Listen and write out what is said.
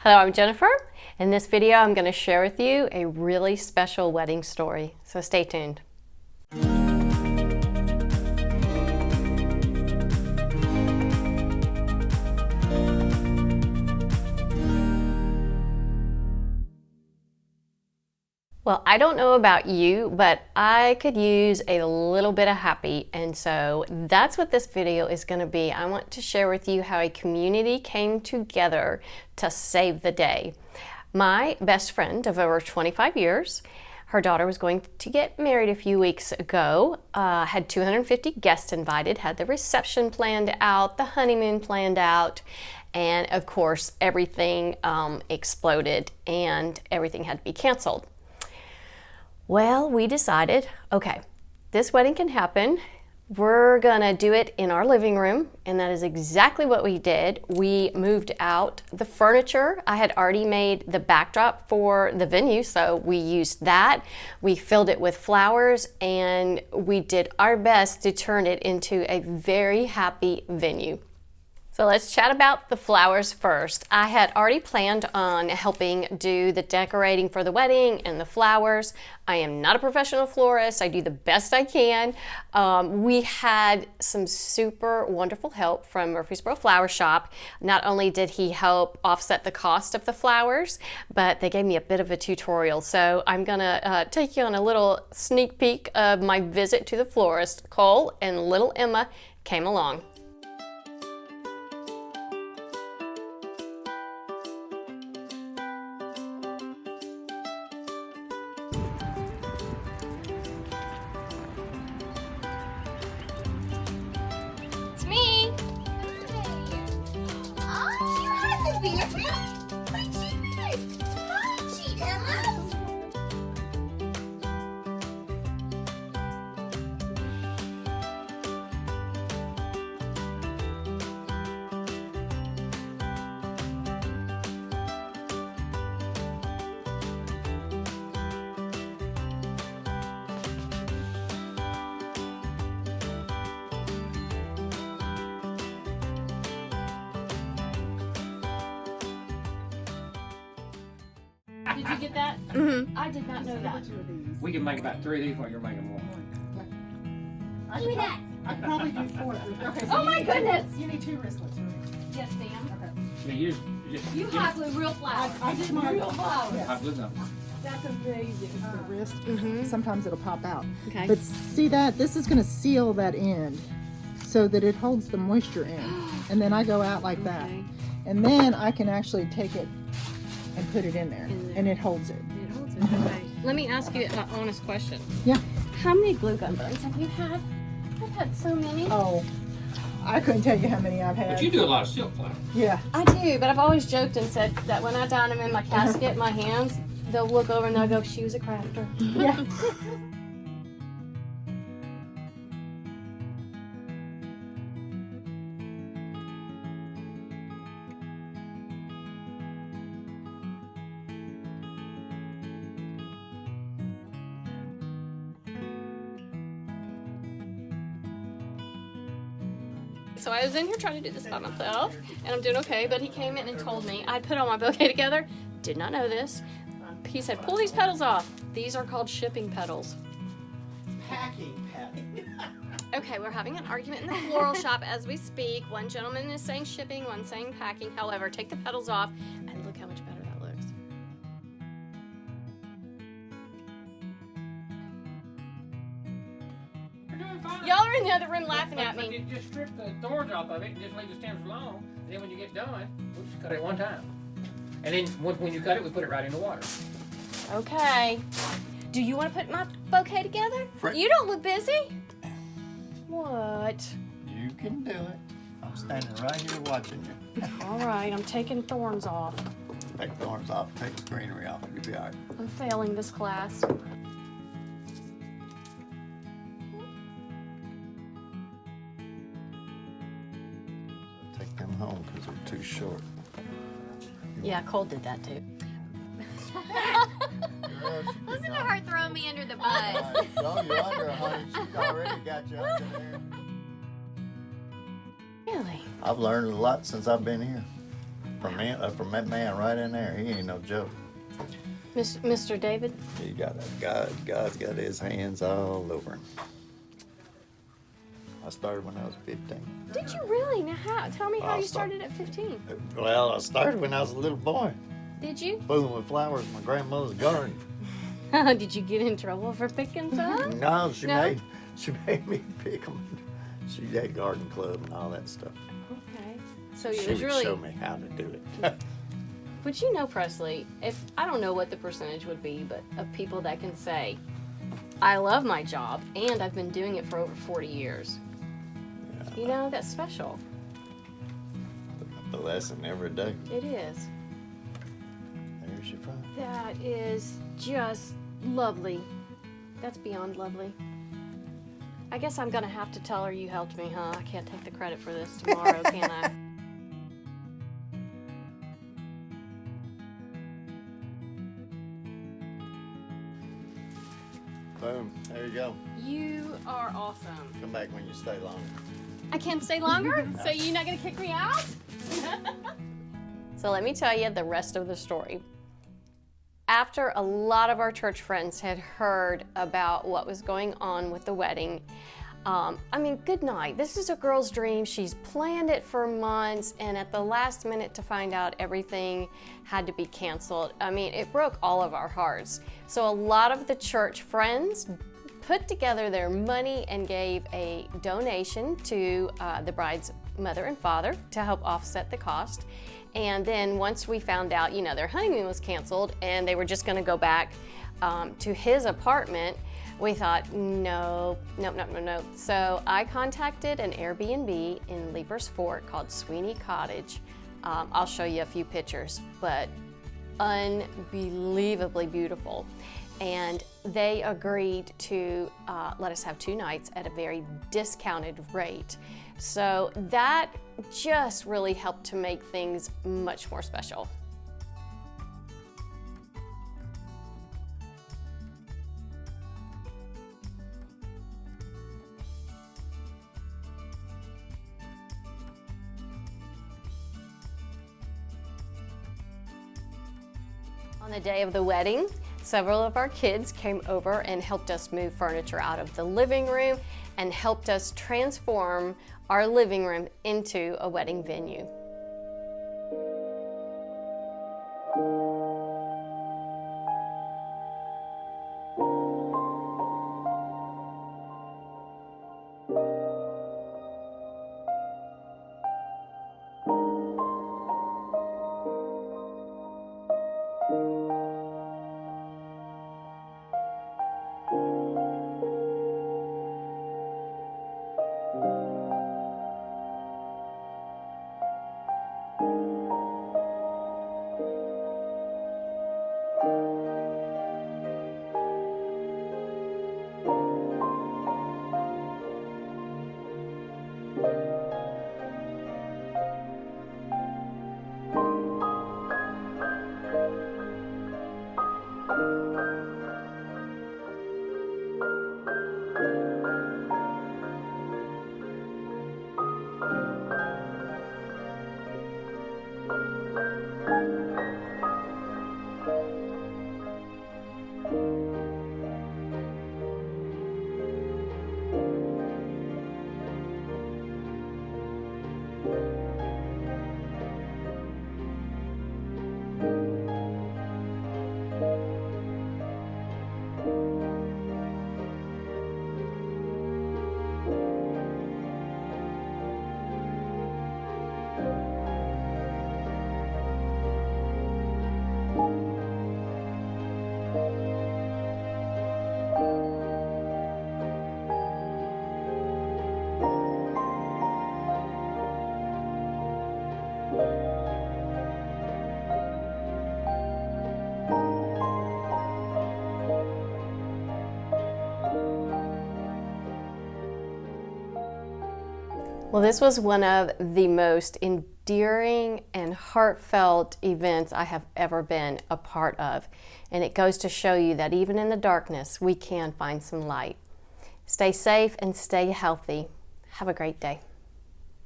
Hello, I'm Jennifer. In this video, I'm going to share with you a really special wedding story, so stay tuned. Well, I don't know about you, but I could use a little bit of happy, and so that's what this video is going to be. I want to share with you how a community came together to save the day. My best friend of over 25 years, her daughter was going to get married a few weeks ago, had 250 guests invited, had the reception planned out, the honeymoon planned out, and of course everything exploded and everything had to be canceled. Well, we decided, okay, this wedding can happen. We're gonna do it in our living room, and that is exactly what we did. We moved out the furniture. I had already made the backdrop for the venue, so we used that. We filled it with flowers, and we did our best to turn it into a very happy venue. So let's chat about the flowers first. I had already planned on helping do the decorating for the wedding and the flowers. I am not a professional florist. I do the best I can. We had some super wonderful help from Murfreesboro Flower Shop. Not only did he help offset the cost of the flowers, but they gave me a bit of a tutorial. So I'm gonna take you on a little sneak peek of my visit to the florist. Cole and little Emma came along. Did you get that? Mm-hmm. I did not know that. We can make about 3 of these while you're making one. Give me that. I can probably do 4. Okay, so Oh my goodness! You need 2 wristlets, right? Yes, ma'am. Okay. Yeah, you hot glue real flowers. I did my real flowers. hot glue them. That's amazing. the wrist. Mm-hmm. Sometimes it'll pop out. Okay. But see that? This is going to seal that end so that it holds the moisture in. And then I go out like that. Okay. And then I can actually take it and put it in there. And it holds it. It holds it. Okay. Let me ask you an honest question. Yeah. How many glue gun buns have you had? I've had so many. Oh, I couldn't tell you how many I've had. But you do a lot of silk flowers. Yeah. I do, but I've always joked and said that when I dine them in my casket, my hands, they'll look over and they'll go, she was a crafter. Yeah. So I was in here trying to do this by myself, and I'm doing okay, but he came in and told me I'd put all my bouquet together. Did not know this. He said, pull these petals off. These are called shipping petals. Packing petals. Okay, we're having an argument in the floral shop as we speak. One gentleman is saying shipping, one saying packing. However, take the petals off, and look how much better that looks. You're doing fine. Y'all are in the other room laughing at But me. you just strip the thorns off of it and just leave the stems alone. And then when you get done, we'll just cut it one time. And then when you cut it, we put it right in the water. Okay. Do you want to put my bouquet together? You don't look busy. What? You can do it. I'm standing right here watching you. All right, I'm taking thorns off. Take thorns off, take the greenery off, and you'll be all right. I'm failing this class. Take them home because they're too short. Yeah, Cole did that too. Listen to her throwing me under the bus. Throw you under, honey. She's already got you under there. Really? I've learned a lot since I've been here. from that man right in there. He ain't no joke. Mr. David? He got God's got his hands all over him. I started when I was 15. Did you really? Now how? Tell me how you started at 15. Well, I started when I was a little boy, Did you? fooling with flowers in my grandmother's garden. Did you get in trouble for picking some? No, she No? made me pick them. She had garden club and all that stuff. Okay. So She it was would really. show me how to do it. But you know, Presley, if I don't know what the percentage would be, but of people that can say, I love my job and I've been doing it for over 40 years. Yeah. You know, that's special. The lesson every day. It is. There's your friend. That is just lovely. That's beyond lovely. I guess I'm gonna have to tell her you helped me, huh? I can't take the credit for this tomorrow, can I? Boom. There you go. You are awesome. Come back when you stay longer. I can't stay longer? So you're not gonna kick me out? So let me tell you the rest of the story. After a lot of our church friends had heard about what was going on with the wedding, I mean, good night. This is a girl's dream. She's planned it for months, and at the last minute to find out everything had to be canceled. I mean, it broke all of our hearts. So a lot of the church friends put together their money and gave a donation to the bride's mother and father to help offset the cost. And then once we found out, you know, their honeymoon was canceled and they were just gonna go back to his apartment, we thought, no. So I contacted an Airbnb in Leapers Fort called Sweeney Cottage. I'll show you a few pictures, but unbelievably beautiful. And they agreed to let us have 2 nights at a very discounted rate. So that just really helped to make things much more special. On the day of the wedding, several of our kids came over and helped us move furniture out of the living room and helped us transform our living room into a wedding venue. Well, this was one of the most endearing and heartfelt events I have ever been a part of. And it goes to show you that even in the darkness, we can find some light. Stay safe and stay healthy. Have a great day.